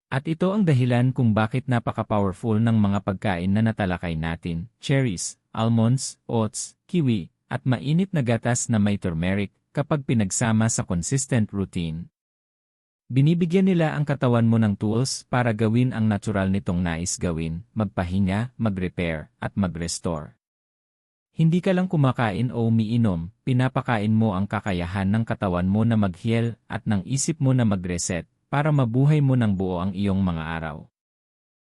At ito ang dahilan kung bakit napaka-powerful ng mga pagkain na natalakay natin, cherries, almonds, oats, kiwi, at mainit na gatas na may turmeric, kapag pinagsama sa consistent routine. Binibigyan nila ang katawan mo ng tools para gawin ang natural nitong nais gawin, magpahinga, mag-repair, at mag-restore. Hindi ka lang kumakain o umiinom, pinapakain mo ang kakayahan ng katawan mo na mag-heal at ng isip mo na mag-reset, para mabuhay mo ng buo ang iyong mga araw.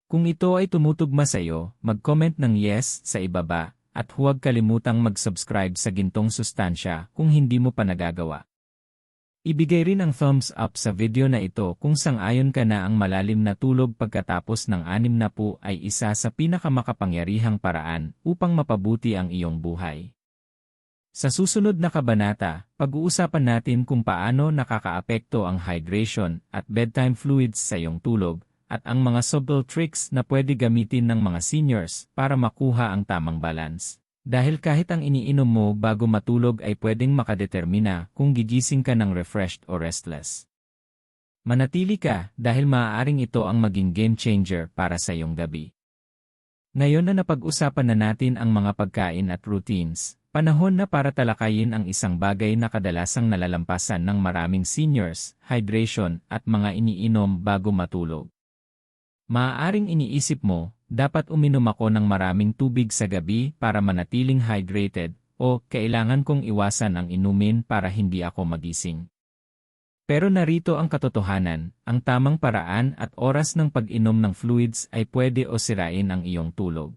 Kung ito ay tumutugma sa iyo, mag-comment ng yes sa ibaba, at huwag kalimutang mag-subscribe sa gintong sustansya kung hindi mo pa nagagawa. Ibigay rin ang thumbs up sa video na ito kung sang-ayon ka na ang malalim na tulog pagkatapos ng 60 ay isa sa pinakamakapangyarihang paraan upang mapabuti ang iyong buhay. Sa susunod na kabanata, pag-uusapan natin kung paano nakakaapekto ang hydration at bedtime fluids sa iyong tulog, at ang mga subtle tricks na pwede gamitin ng mga seniors para makuha ang tamang balance. Dahil kahit ang iniinom mo bago matulog ay pwedeng makadetermina kung gigising ka ng refreshed o restless. Manatili ka dahil maaaring ito ang maging game changer para sa iyong gabi. Ngayon na napag-usapan na natin ang mga pagkain at routines, panahon na para talakayin ang isang bagay na kadalasang nalalampasan ng maraming seniors, hydration at mga iniinom bago matulog. Maaaring iniisip mo, dapat uminom ako ng maraming tubig sa gabi para manatiling hydrated, o kailangan kong iwasan ang inumin para hindi ako magising. Pero narito ang katotohanan, ang tamang paraan at oras ng pag-inom ng fluids ay pwede o sirain ang iyong tulog.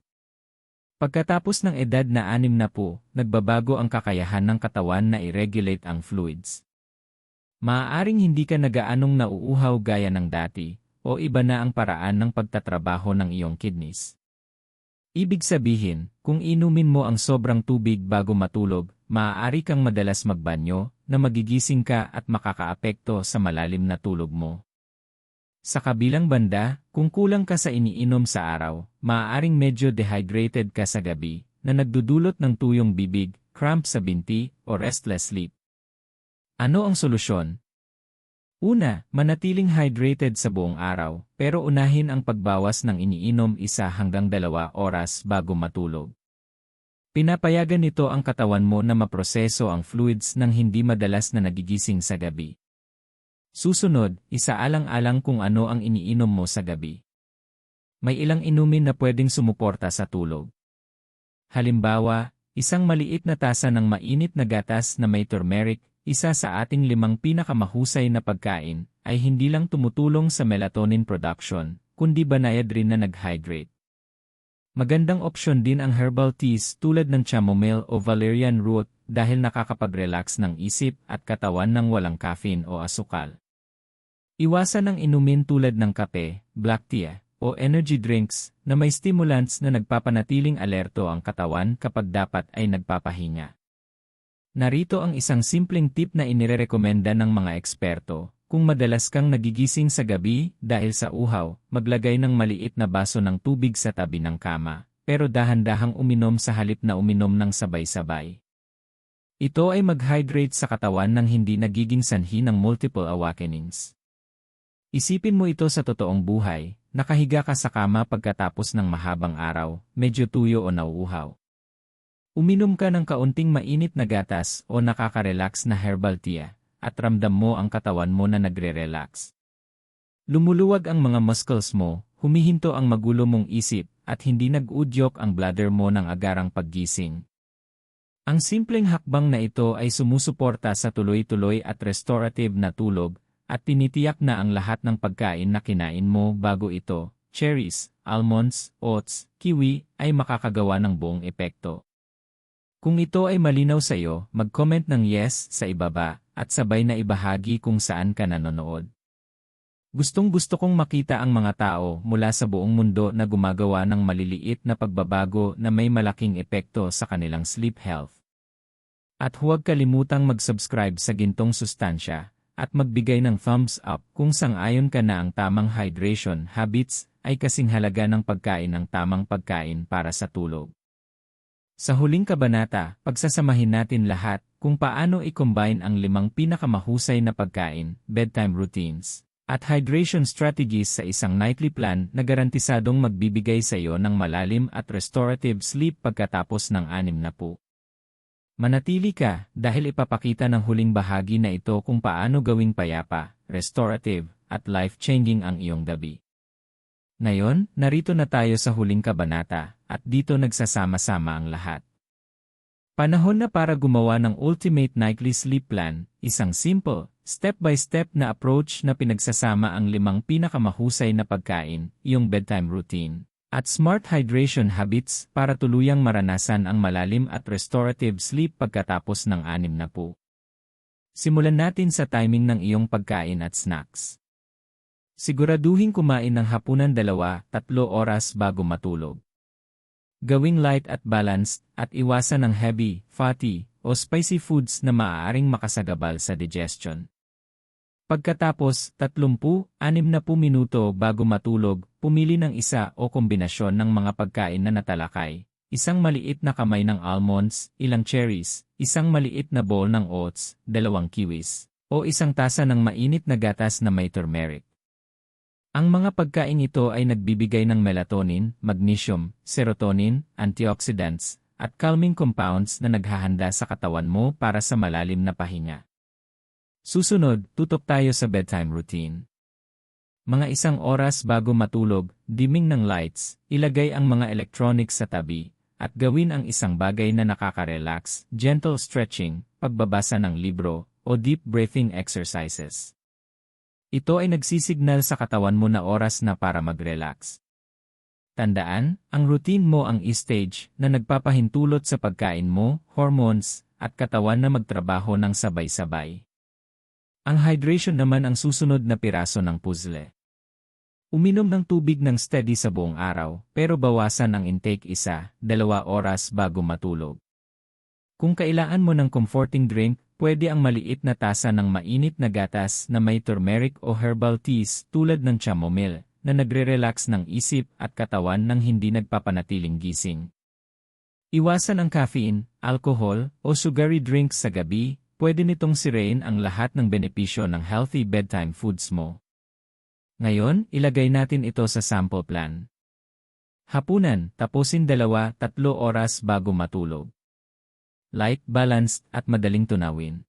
Pagkatapos ng edad na 60, nagbabago ang kakayahan ng katawan na i-regulate ang fluids. Maaaring hindi ka nagaanong nauuhaw gaya ng dati, o iba na ang paraan ng pagtatrabaho ng iyong kidneys. Ibig sabihin, kung inumin mo ang sobrang tubig bago matulog, maaari kang madalas magbanyo, na magigising ka at makakaapekto sa malalim na tulog mo. Sa kabilang banda, kung kulang ka sa iniinom sa araw, maaaring medyo dehydrated ka sa gabi, na nagdudulot ng tuyong bibig, cramp sa binti, o restless sleep. Ano ang solusyon? Una, manatiling hydrated sa buong araw, pero unahin ang pagbawas ng iniinom 1 hanggang 2 oras bago matulog. Pinapayagan nito ang katawan mo na maproseso ang fluids ng hindi madalas na nagigising sa gabi. Susunod, isaalang-alang kung ano ang iniinom mo sa gabi. May ilang inumin na pwedeng sumuporta sa tulog. Halimbawa, isang maliit na tasa ng mainit na gatas na may turmeric, isa sa ating 5 pinakamahusay na pagkain, ay hindi lang tumutulong sa melatonin production, kundi banayad rin na nag-hydrate. Magandang opsyon din ang herbal teas tulad ng chamomile o valerian root dahil nakakapag-relax ng isip at katawan ng walang caffeine o asukal. Iwasan ang inumin tulad ng kape, black tea, o energy drinks na may stimulants na nagpapanatiling alerto ang katawan kapag dapat ay nagpapahinga. Narito ang isang simpleng tip na inirekomenda ng mga eksperto. Kung madalas kang nagigising sa gabi dahil sa uhaw, maglagay ng maliit na baso ng tubig sa tabi ng kama, pero dahan-dahang uminom sa halip na uminom ng sabay-sabay. Ito ay mag-hydrate sa katawan nang hindi nagiging sanhi ng multiple awakenings. Isipin mo ito sa totoong buhay, nakahiga ka sa kama pagkatapos ng mahabang araw, medyo tuyo o nauuhaw. Uminom ka ng kaunting mainit na gatas o nakaka-relax na herbal tea, at ramdam mo ang katawan mo na nagre-relax. Lumuluwag ang mga muscles mo, humihinto ang magulo mong isip, at hindi nag-udyok ang bladder mo ng agarang paggising. Ang simpleng hakbang na ito ay sumusuporta sa tuloy-tuloy at restorative na tulog, at tinitiyak na ang lahat ng pagkain na kinain mo bago ito, cherries, almonds, oats, kiwi, ay makakagawa ng buong epekto. Kung ito ay malinaw sa iyo, mag-comment ng yes sa ibaba, at sabay na ibahagi kung saan ka nanonood. Gustong-gusto kong makita ang mga tao mula sa buong mundo na gumagawa ng maliliit na pagbabago na may malaking epekto sa kanilang sleep health. At huwag kalimutang mag-subscribe sa Gintong Sustansya, at magbigay ng thumbs up kung sang-ayon ka na ang tamang hydration habits ay kasing halaga ng pagkain ng tamang pagkain para sa tulog. Sa huling kabanata, pagsasamahin natin lahat kung paano i-combine ang 5 pinakamahusay na pagkain, bedtime routines, at hydration strategies sa isang nightly plan na garantisadong magbibigay sa iyo ng malalim at restorative sleep pagkatapos ng 60. Manatili ka dahil ipapakita ng huling bahagi na ito kung paano gawing payapa, restorative, at life-changing ang iyong gabi. Ngayon, narito na tayo sa huling kabanata, at dito nagsasama-sama ang lahat. Panahon na para gumawa ng ultimate nightly sleep plan, isang simple, step-by-step na approach na pinagsasama ang 5 pinakamahusay na pagkain, iyong bedtime routine, at smart hydration habits para tuluyang maranasan ang malalim at restorative sleep pagkatapos ng 60. Simulan natin sa timing ng iyong pagkain at snacks. Siguraduhin kumain ng hapunan 2-3 oras bago matulog. Gawing light at balanced at iwasan ng heavy, fatty, o spicy foods na maaaring makasagabal sa digestion. Pagkatapos, 30-60 minuto bago matulog, pumili ng isa o kombinasyon ng mga pagkain na natalakay, isang maliit na kamay ng almonds, ilang cherries, isang maliit na bowl ng oats, 2 kiwis, o isang tasa ng mainit na gatas na may turmeric. Ang mga pagkain ito ay nagbibigay ng melatonin, magnesium, serotonin, antioxidants, at calming compounds na naghahanda sa katawan mo para sa malalim na pahinga. Susunod, tutok tayo sa bedtime routine. Mga 1 oras bago matulog, dimming ng lights, ilagay ang mga electronics sa tabi, at gawin ang isang bagay na nakaka-relax, gentle stretching, pagbabasa ng libro, o deep breathing exercises. Ito ay nagsisignal sa katawan mo na oras na para mag-relax. Tandaan, ang routine mo ang e-stage na nagpapahintulot sa pagkain mo, hormones, at katawan na magtrabaho ng sabay-sabay. Ang hydration naman ang susunod na piraso ng puzzle. Uminom ng tubig ng steady sa buong araw, pero bawasan ang intake 1-2 oras bago matulog. Kung kailangan mo ng comforting drink, pwede ang maliit na tasa ng mainit na gatas na may turmeric o herbal teas tulad ng chamomile, na nagre-relax ng isip at katawan nang hindi nagpapanatiling gising. Iwasan ang caffeine, alcohol, o sugary drinks sa gabi. Pwede nitong sirain ang lahat ng benepisyo ng healthy bedtime foods mo. Ngayon, ilagay natin ito sa sample plan. Hapunan, tapusin 2-3 oras bago matulog. Light, balanced, at madaling tunawin.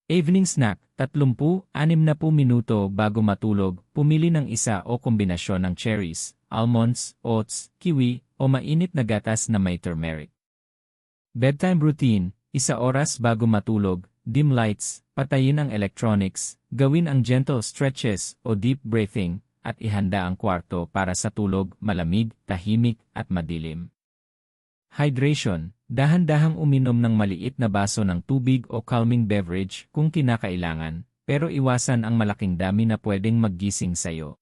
Evening snack, 30-60 minuto bago matulog, pumili ng isa o kombinasyon ng cherries, almonds, oats, kiwi, o mainit na gatas na may turmeric. Bedtime routine, 1 oras bago matulog, dim lights, patayin ang electronics, gawin ang gentle stretches o deep breathing, at ihanda ang kwarto para sa tulog, malamig, tahimik, at madilim. Hydration, dahan-dahang uminom ng maliit na baso ng tubig o calming beverage kung kinakailangan, pero iwasan ang malaking dami na pwedeng maggising sayo.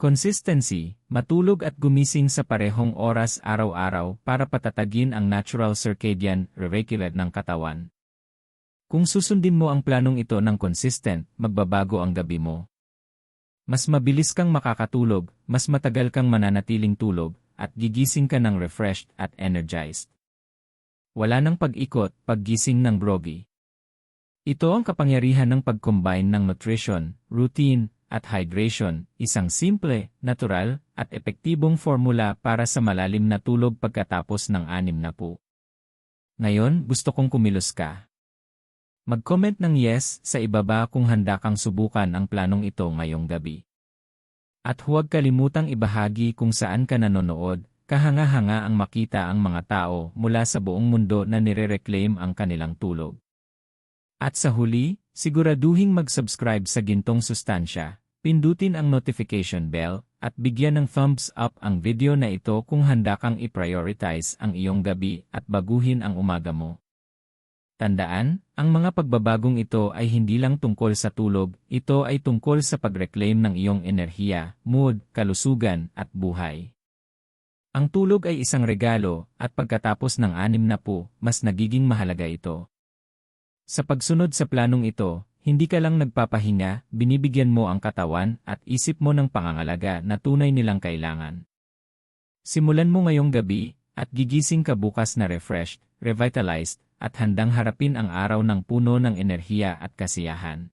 Consistency, matulog at gumising sa parehong oras araw-araw para patatagin ang natural circadian rhythm ng katawan. Kung susundin mo ang planong ito ng consistent, magbabago ang gabi mo. Mas mabilis kang makakatulog, mas matagal kang mananatiling tulog, at gigising ka ng refreshed at energized. Wala nang pag-ikot, paggising ng groggy. Ito ang kapangyarihan ng pag-combine ng nutrition, routine, at hydration, isang simple, natural, at epektibong formula para sa malalim na tulog pagkatapos ng 60. Ngayon, gusto kong kumilos ka. Mag-comment ng yes sa ibaba kung handa kang subukan ang planong ito ngayong gabi. At huwag kalimutang ibahagi kung saan ka nanonood, kahanga-hanga ang makita ang mga tao mula sa buong mundo na nire-reclaim ang kanilang tulog. At sa huli, siguraduhing mag-subscribe sa Gintong Sustansya, pindutin ang notification bell, at bigyan ng thumbs up ang video na ito kung handa kang i-prioritize ang iyong gabi at baguhin ang umaga mo. Tandaan, ang mga pagbabagong ito ay hindi lang tungkol sa tulog, ito ay tungkol sa pag-reclaim ng iyong enerhiya, mood, kalusugan, at buhay. Ang tulog ay isang regalo, at pagkatapos ng 60, mas nagiging mahalaga ito. Sa pagsunod sa planong ito, hindi ka lang nagpapahinga, binibigyan mo ang katawan at isip mo ng pangangalaga na tunay nilang kailangan. Simulan mo ngayong gabi, at gigising ka bukas na refreshed, revitalized, at handang harapin ang araw ng puno ng enerhiya at kasiyahan.